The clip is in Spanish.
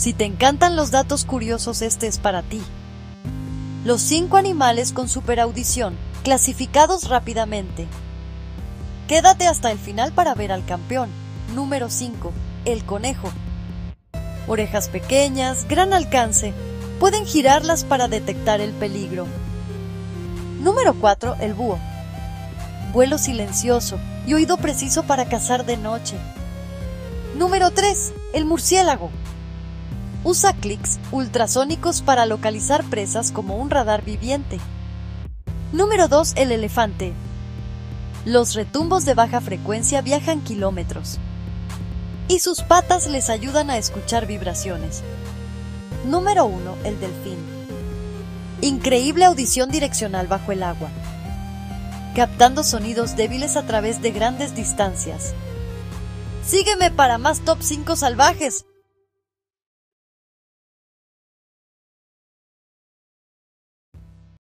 Si te encantan los datos curiosos, este es para ti. Los 5 animales con superaudición, clasificados rápidamente. Quédate hasta el final para ver al campeón. Número 5. El conejo. Orejas pequeñas, gran alcance. Pueden girarlas para detectar el peligro. Número 4. El búho. Vuelo silencioso y oído preciso para cazar de noche. Número 3. El murciélago. Usa clics ultrasónicos para localizar presas como un radar viviente. Número 2. El elefante. Los retumbos de baja frecuencia viajan kilómetros y sus patas les ayudan a escuchar vibraciones. Número 1. El delfín. Increíble audición direccional bajo el agua, captando sonidos débiles a través de grandes distancias. Sígueme para más Top 5 salvajes.